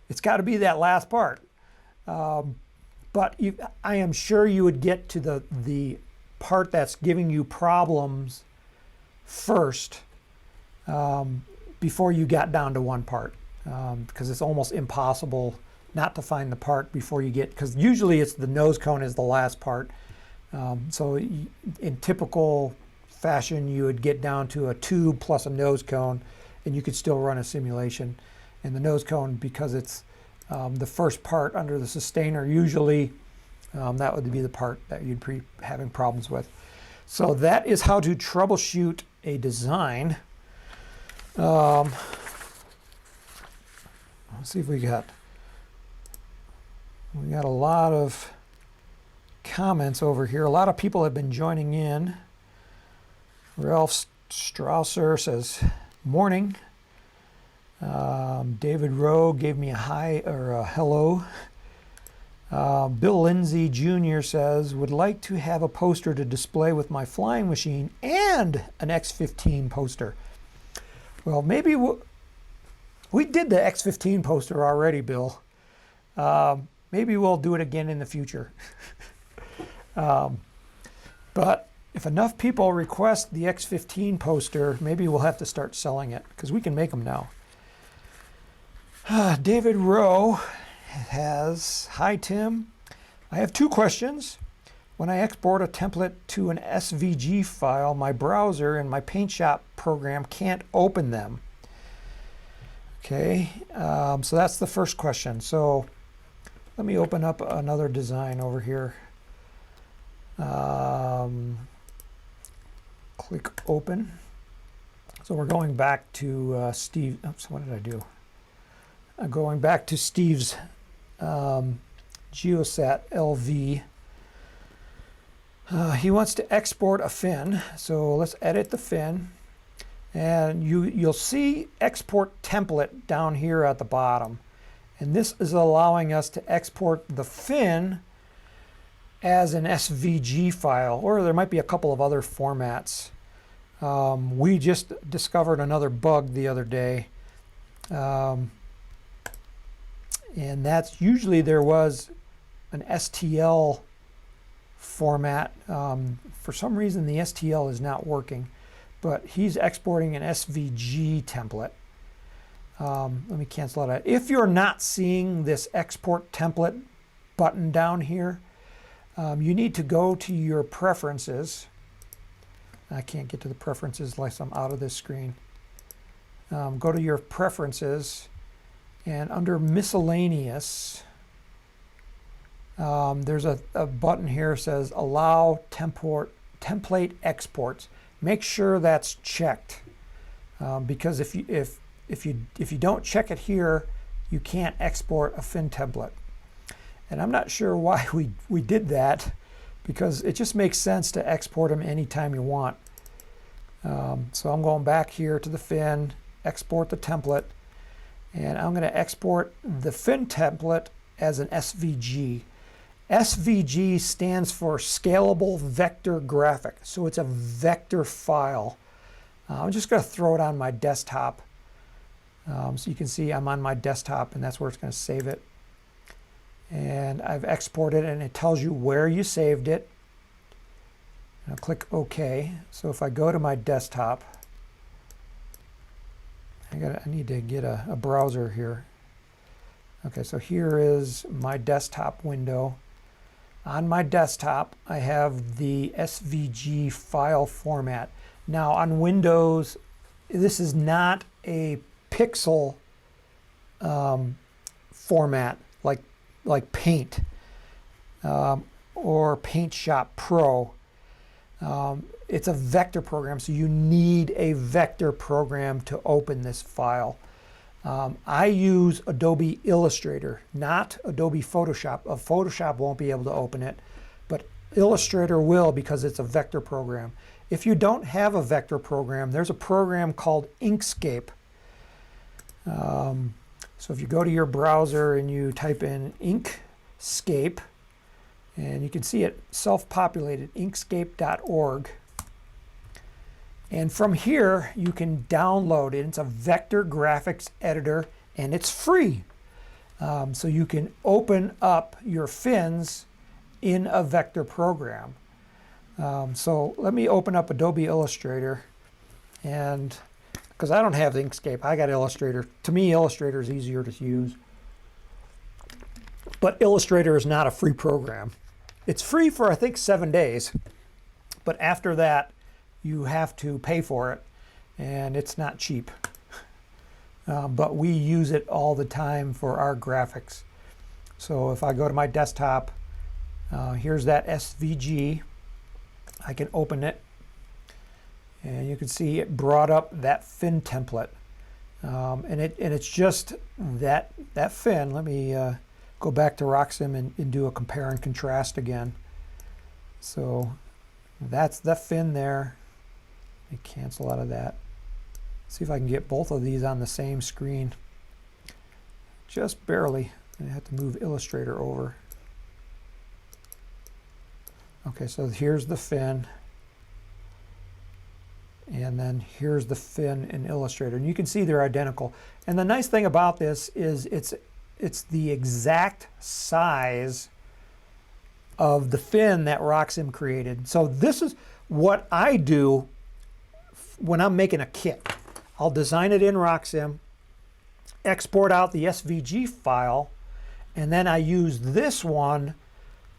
it's got to be that last part. But I am sure you would get to the part that's giving you problems first before you got down to one part, because it's almost impossible not to find the part before you get, because usually it's the nose cone is the last part. So in typical fashion, you would get down to a tube plus a nose cone, and you could still run a simulation. And the nose cone, because it's the first part under the sustainer, usually that would be the part that you'd be having problems with. So that is how to troubleshoot a design. Let's see if we got a lot of comments over here. A lot of people have been joining in. Ralph Strausser says, morning. David Rowe gave me a hi or a hello. Bill Lindsay Jr. says, would like to have a poster to display with my flying machine and an X15 poster. Well, maybe we did the X15 poster already, Bill. Maybe we'll do it again in the future. But if enough people request the X15 poster, maybe we'll have to start selling it, because we can make them now. David Rowe has, hi Tim, I have two questions. When I export a template to an SVG file, my browser and my Paint Shop program can't open them. Okay, so that's the first question. So let me open up another design over here. Click open. So we're going back to Steve. Oops, what did I do? I'm going back to Steve's Geosat LV. He wants to export a fin. So let's edit the fin. And you'll see export template down here at the bottom. And this is allowing us to export the fin as an SVG file, or there might be a couple of other formats. We just discovered another bug the other day. And that's usually there was an STL format. For some reason the STL is not working, but he's exporting an SVG template. Let me cancel that out. If you're not seeing this export template button down here, you need to go to your preferences. I can't get to the preferences unless I'm out of this screen. Go to your preferences, and under miscellaneous, there's a button here that says allow template exports. Make sure that's checked, because if you don't check it here, you can't export a fin template. And I'm not sure why we did that, because it just makes sense to export them anytime you want. So I'm going back here to the fin, export the template, and I'm going to export the fin template as an SVG. SVG stands for Scalable Vector Graphic, so it's a vector file. I'm just going to throw it on my desktop. So you can see I'm on my desktop, and that's where it's going to save it. And I've exported, and it tells you where you saved it. I'll click OK. So if I go to my desktop, I need to get a browser here. Okay, so here is my desktop window. On my desktop, I have the SVG file format. Now on Windows, this is not a pixel format like Paint or Paint Shop Pro. It's a vector program, so you need a vector program to open this file. I use Adobe Illustrator, not Adobe Photoshop. Photoshop won't be able to open it, but Illustrator will, because it's a vector program. If you don't have a vector program, there's a program called Inkscape. So if you go to your browser and you type in Inkscape, And you can see it self-populated, inkscape.org. And from here, you can download it. It's a vector graphics editor, and it's free. So you can open up your fins in a vector program. So let me open up Adobe Illustrator, and because I don't have Inkscape, I got Illustrator. To me, Illustrator is easier to use. But Illustrator is not a free program. It's free for, I think, 7 days. But after that, you have to pay for it, and it's not cheap. But we use it all the time for our graphics. So if I go to my desktop, here's that SVG. I can open it, and you can see it brought up that fin template. And it's just that fin. Let me go back to RockSim and do a compare and contrast again. So that's the fin there. Let me cancel out of that. See if I can get both of these on the same screen. Just barely. I have to move Illustrator over. Okay, so here's the fin. And then here's the fin in Illustrator. And you can see they're identical. And the nice thing about this is it's the exact size of the fin that RockSim created. So this is what I do when I'm making a kit. I'll design it in RockSim, export out the SVG file, and then I use this one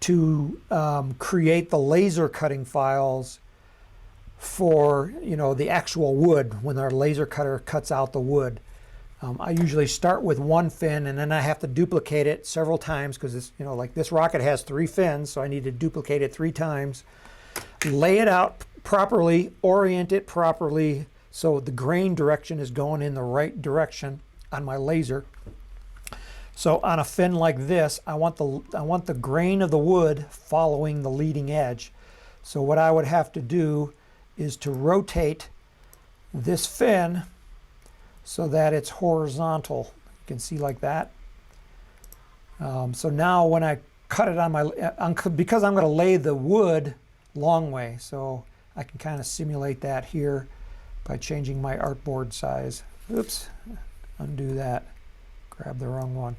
to create the laser cutting files for, you know, the actual wood when our laser cutter cuts out the wood. I usually start with one fin, and then I have to duplicate it several times because it's, you know, like this rocket has 3 fins, so I need to duplicate it 3 times. Lay it out properly, orient it properly so the grain direction is going in the right direction on my laser. So on a fin like this, I want the grain of the wood following the leading edge. So what I would have to do is to rotate this fin so that it's horizontal. You can see like that. So now when I cut it on my, because I'm going to lay the wood long way, so I can kind of simulate that here by changing my artboard size. Oops, undo that, grab the wrong one.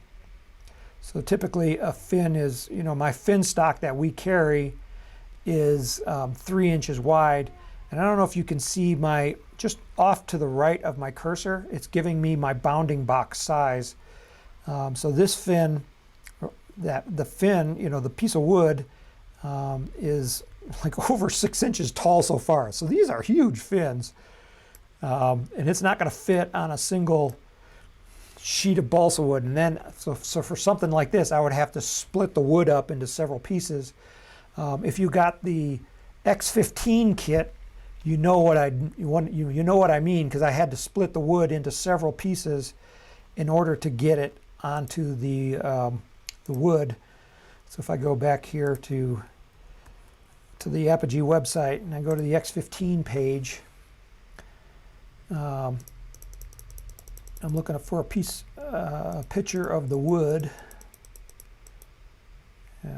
So typically a fin is, you know, my fin stock that we carry is 3 inches wide. And I don't know if you can see my, just off to the right of my cursor, it's giving me my bounding box size. So this fin, the fin, you know, the piece of wood is like over 6 inches tall so far. So these are huge fins. And it's not going to fit on a single sheet of balsa wood. And then, so for something like this, I would have to split the wood up into several pieces. If you got the X15 kit, you know what I mean, because I had to split the wood into several pieces in order to get it onto the wood. So if I go back here to the Apogee website and I go to the X15 page, I'm looking for a picture of the wood.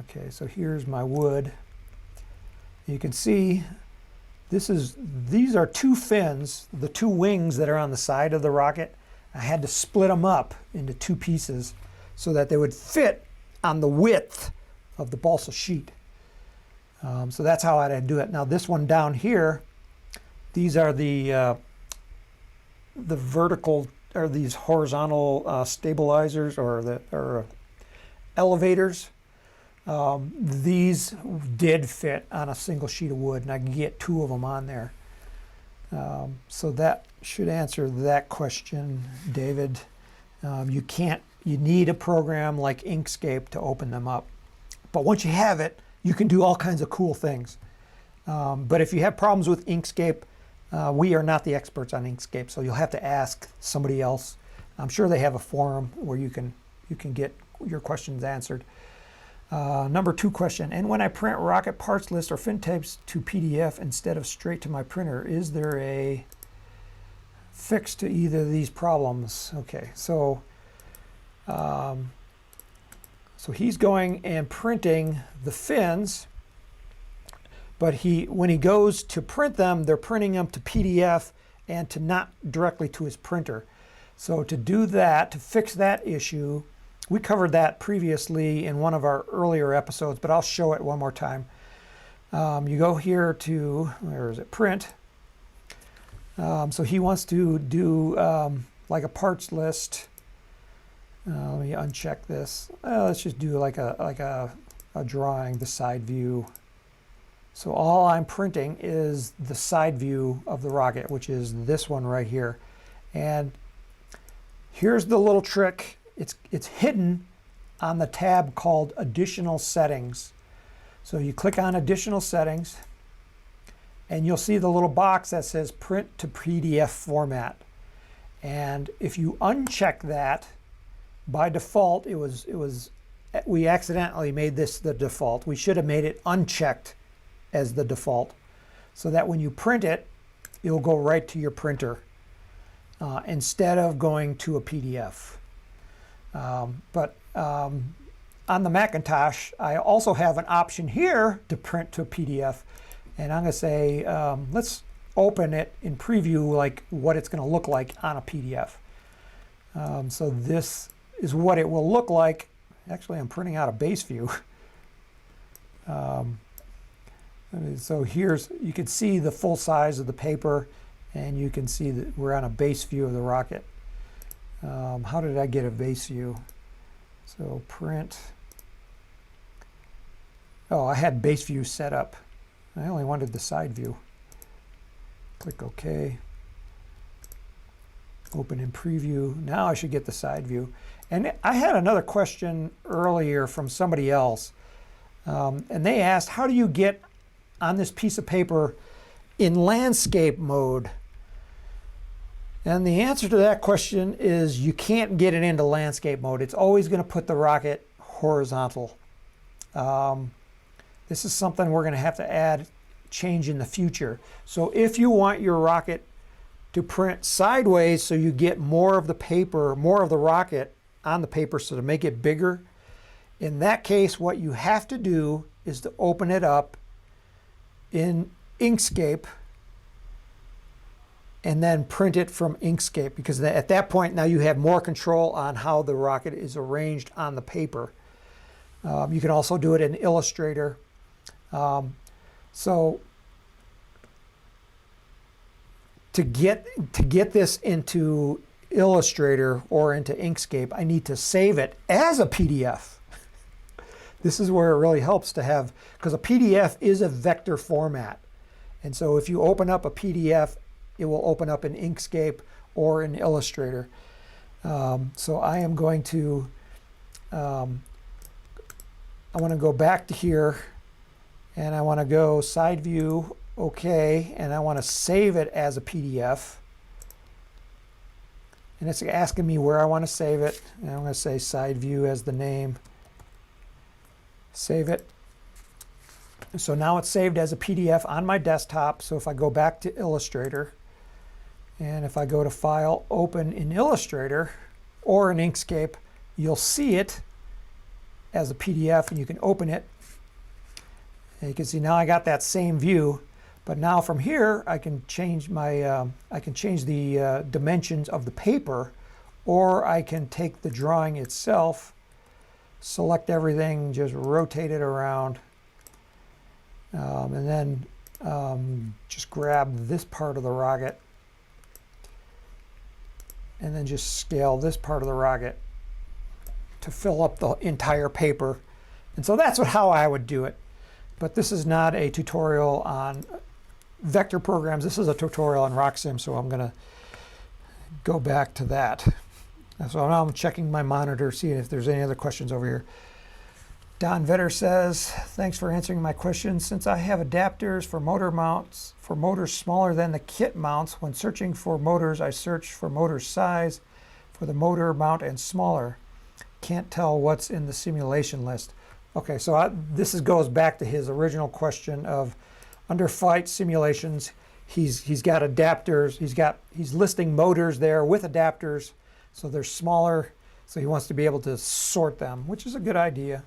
Okay, so here's my wood. You can see these are 2 fins, the 2 wings that are on the side of the rocket. I had to split them up into 2 pieces so that they would fit on the width of the balsa sheet. So that's how I had to do it. Now this one down here, these are the vertical, or these horizontal stabilizers or elevators. These did fit on a single sheet of wood, and I can get 2 of them on there. So that should answer that question, David. You need a program like Inkscape to open them up. But once you have it, you can do all kinds of cool things. But if you have problems with Inkscape, we are not the experts on Inkscape, so you'll have to ask somebody else. I'm sure they have a forum where you can get your questions answered. Number 2 question, and when I print rocket parts list or fin tapes to PDF instead of straight to my printer, is there a fix to either of these problems? Okay, so So he's going and printing the fins, but when he goes to print them, they're printing them to PDF and to not directly to his printer. So to do that, to fix that issue, we covered that previously in one of our earlier episodes, but I'll show it one more time. You go here to, where is it, print. So he wants to do like a parts list. Let me uncheck this. Let's just do like a drawing, the side view. So all I'm printing is the side view of the rocket, which is this one right here. And here's the little trick. It's hidden on the tab called Additional Settings. So you click on Additional Settings, and you'll see the little box that says Print to PDF Format. And if you uncheck that, by default, we accidentally made this the default. We should have made it unchecked as the default, so that when you print it, it'll go right to your printer instead of going to a PDF. But on the Macintosh, I also have an option here to print to a PDF, and I'm going to say let's open it in preview, like what it's going to look like on a PDF. So this is what it will look like. Actually, I'm printing out a base view. So here's, you can see the full size of the paper, and you can see that we're on a base view of the rocket. How did I get a base view? So print. Oh, I had base view set up. I only wanted the side view. Click OK. Open in preview. Now I should get the side view. And I had another question earlier from somebody else. And they asked, how do you get on this piece of paper in landscape mode? And the answer to that question is you can't get it into landscape mode. It's always going to put the rocket horizontal. This is something we're going to have to change in the future. So if you want your rocket to print sideways so you get more of the paper, more of the rocket on the paper, so to make it bigger, in that case what you have to do is to open it up in Inkscape and then print it from Inkscape, because at that point now you have more control on how the rocket is arranged on the paper. You can also do it in Illustrator. So to get this into Illustrator or into Inkscape, I need to save it as a PDF. This is where it really helps to have, because a PDF is a vector format. And so if you open up a PDF, it will open up in Inkscape or in Illustrator. So I am going to, I want to go back to here, and I want to go side view, OK, and I want to save it as a PDF. And it's asking me where I want to save it. And I'm going to say side view as the name. Save it. So now it's saved as a PDF on my desktop. So if I go back to Illustrator, and if I go to File, Open in Illustrator or in Inkscape, you'll see it as a PDF, and you can open it. And you can see now I got that same view. But now from here, I can change my, the dimensions of the paper, or I can take the drawing itself, select everything, just rotate it around, and then just grab this part of the rocket, and then just scale this part of the rocket to fill up the entire paper. And so that's how I would do it. But this is not a tutorial on vector programs. This is a tutorial on RockSim, so I'm going to go back to that. So now I'm checking my monitor, seeing if there's any other questions over here. Don Vetter says, thanks for answering my question. Since I have adapters for motor mounts for motors smaller than the kit mounts, when searching for motors, I search for motor size for the motor mount and smaller. Can't tell what's in the simulation list. Okay, so this goes back to his original question of under flight simulations, he's got adapters, he's listing motors there with adapters, so they're smaller So he wants to be able to sort them, which is a good idea.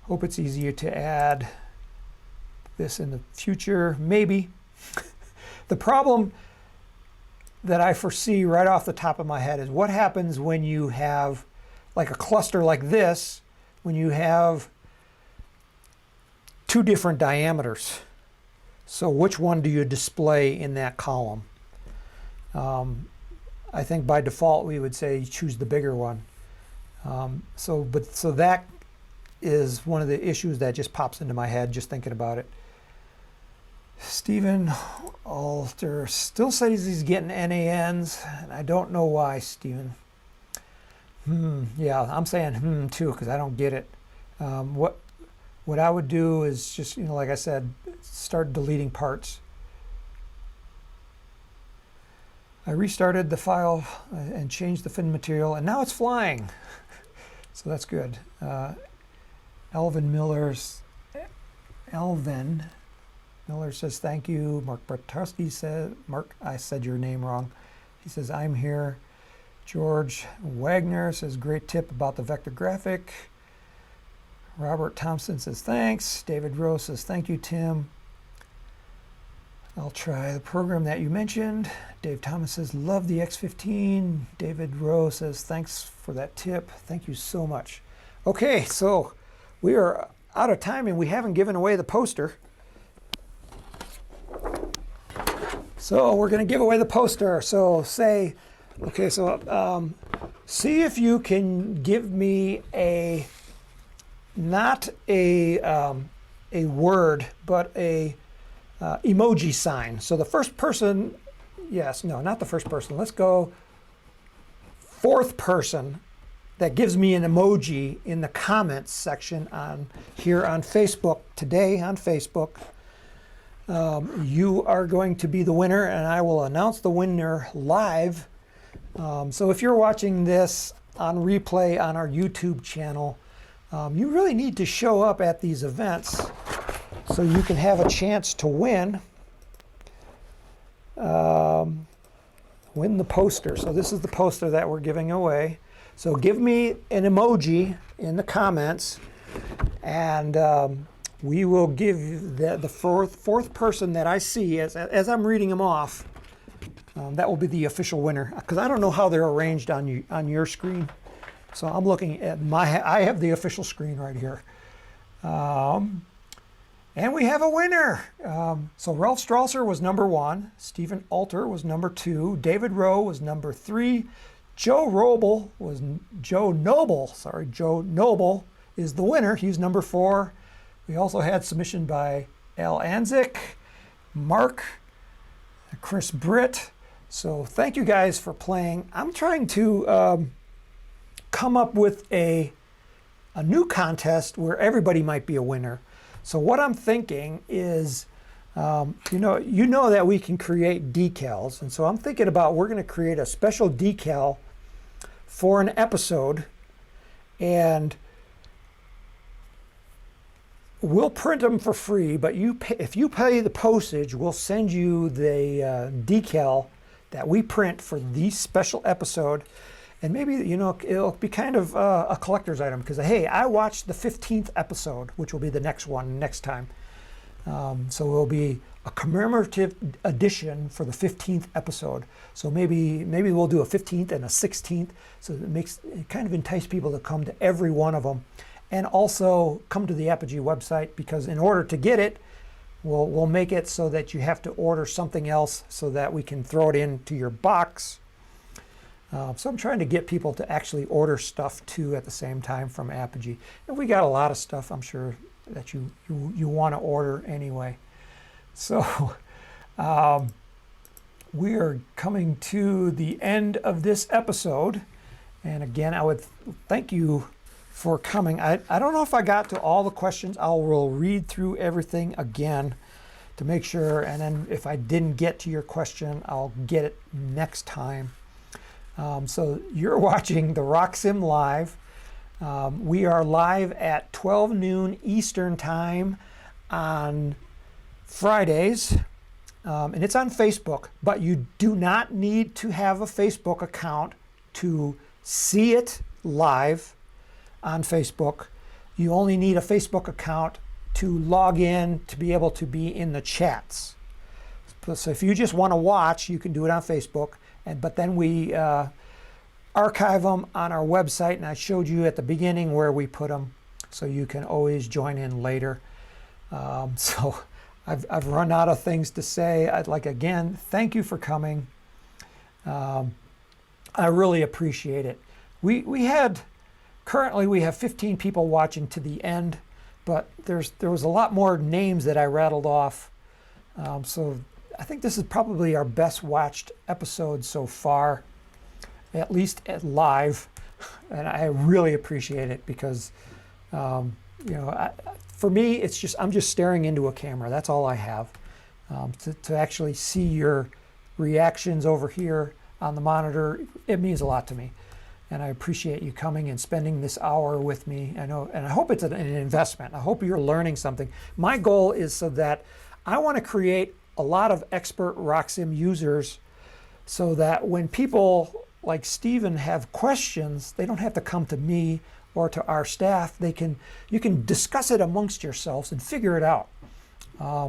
Hope it's easier to add this in the future, maybe. The problem that I foresee right off the top of my head is what happens when you have like a cluster like this, when you have two different diameters. So which one do you display in that column? I think by default we would say choose the bigger one. So that is one of the issues that just pops into my head just thinking about it. Stephen Alter still says he's getting NANs, and I don't know why, Stephen. Yeah, I'm saying too, because I don't get it. What I would do is just, like I said, start deleting parts. I restarted the file and changed the fin material, and now it's flying. So that's good. Elvin Miller says thank you. Mark Bartowski says, Mark, I said your name wrong. He says, I'm here. George Wagner says, great tip about the vector graphic. Robert Thompson says, thanks. David Rose says, thank you, Tim. I'll try the program that you mentioned. Dave Thomas says, love the X15. David Rose says, thanks for that tip. Thank you so much. Okay, so we are out of time and we haven't given away the poster. So we're going to give away the poster. So say, okay, so see if you can give me not a word, but a emoji sign. So the first person, yes, no, not the first person. Let's go fourth person that gives me an emoji in the comments section here on Facebook, today on Facebook. You are going to be the winner, and I will announce the winner live. So if you're watching this on replay on our YouTube channel, you really need to show up at these events so you can have a chance to win. Win the poster. So this is the poster that we're giving away. So give me an emoji in the comments, and we will give the fourth person that I see as I'm reading them off. That will be the official winner, because I don't know how they're arranged on your screen. So I'm looking at I have the official screen right here. And we have a winner. So Ralph Strasser was number 1. Stephen Alter was number 2. David Rowe was number 3. Joe Noble is the winner. He's number 4. We also had submission by Al Anzik, Mark, Chris Britt. So thank you guys for playing. I'm trying to come up with a new contest where everybody might be a winner. So what I'm thinking is, you know that we can create decals, and so I'm thinking about we're going to create a special decal for an episode, and we'll print them for free. But if you pay the postage, we'll send you the decal that we print for the special episode. And maybe, it'll be kind of a collector's item, because, hey, I watched the 15th episode, which will be the next one next time. So it will be a commemorative edition for the 15th episode. So maybe we'll do a 15th and a 16th, so it kind of entice people to come to every one of them. And also come to the Apogee website, because in order to get it, we'll make it so that you have to order something else so that we can throw it into your box. So I'm trying to get people to actually order stuff too at the same time from Apogee. And we got a lot of stuff, I'm sure, that you want to order anyway. So we are coming to the end of this episode. And again, I would thank you for coming. I don't know if I got to all the questions. I will read through everything again to make sure. And then if I didn't get to your question, I'll get it next time. So you're watching the RockSim Live. We are live at 12 noon Eastern Time on Fridays, and it's on Facebook, but you do not need to have a Facebook account to see it live on Facebook. You only need a Facebook account to log in to be able to be in the chats. So if you just want to watch, you can do it on Facebook, but then we archive them on our website, and I showed you at the beginning where we put them, so you can always join in later. So I've run out of things to say. I'd like, again, thank you for coming. I really appreciate it. Currently we have 15 people watching to the end, but there was a lot more names that I rattled off. So I think this is probably our best watched episode so far, at least at live, and I really appreciate it because, you know, for me, it's just, I'm just staring into a camera. That's all I have. To actually see your reactions over here on the monitor, it means a lot to me. And I appreciate you coming and spending this hour with me. I know, and I hope it's an investment. I hope you're learning something. My goal is so that I want to create a lot of expert RockSim users so that when people like Steven have questions, they don't have to come to me or to our staff. You can discuss it amongst yourselves and figure it out. I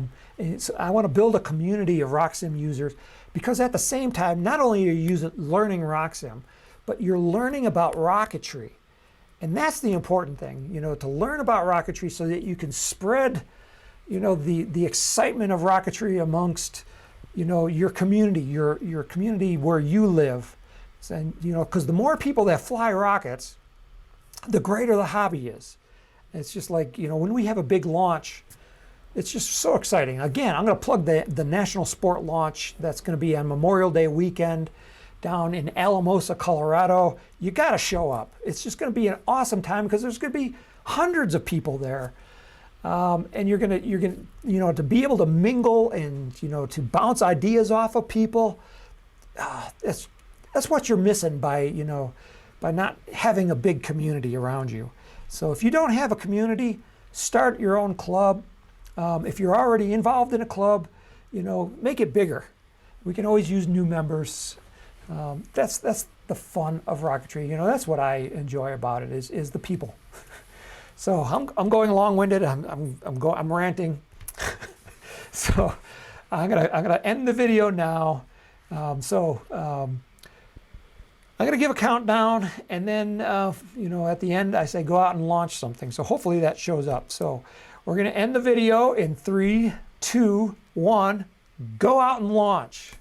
want to build a community of RockSim users, because at the same time, not only are you learning RockSim, but you're learning about rocketry. And that's the important thing, you know, to learn about rocketry so that you can spread, you know, the excitement of rocketry amongst, you know, your community, your community where you live. And, you know, because the more people that fly rockets, the greater the hobby is. It's just like, you know, when we have a big launch, it's just so exciting. Again, I'm going to plug the National Sport launch that's going to be on Memorial Day weekend down in Alamosa, Colorado. You got to show up. It's just going to be an awesome time because there's going to be hundreds of people there. And you're gonna, you know, to be able to mingle and, you know, to bounce ideas off of people. That's what you're missing by, you know, by not having a big community around you. So if you don't have a community, start your own club. If you're already involved in a club, you know, make it bigger. We can always use new members. That's the fun of rocketry. You know, that's what I enjoy about it is the people. So I'm going long-winded. I'm ranting. So I'm gonna end the video now. I'm going to give a countdown, and then, you know, at the end, I say go out and launch something. So hopefully that shows up. So we're going to end the video in 3, 2, 1. Go out and launch.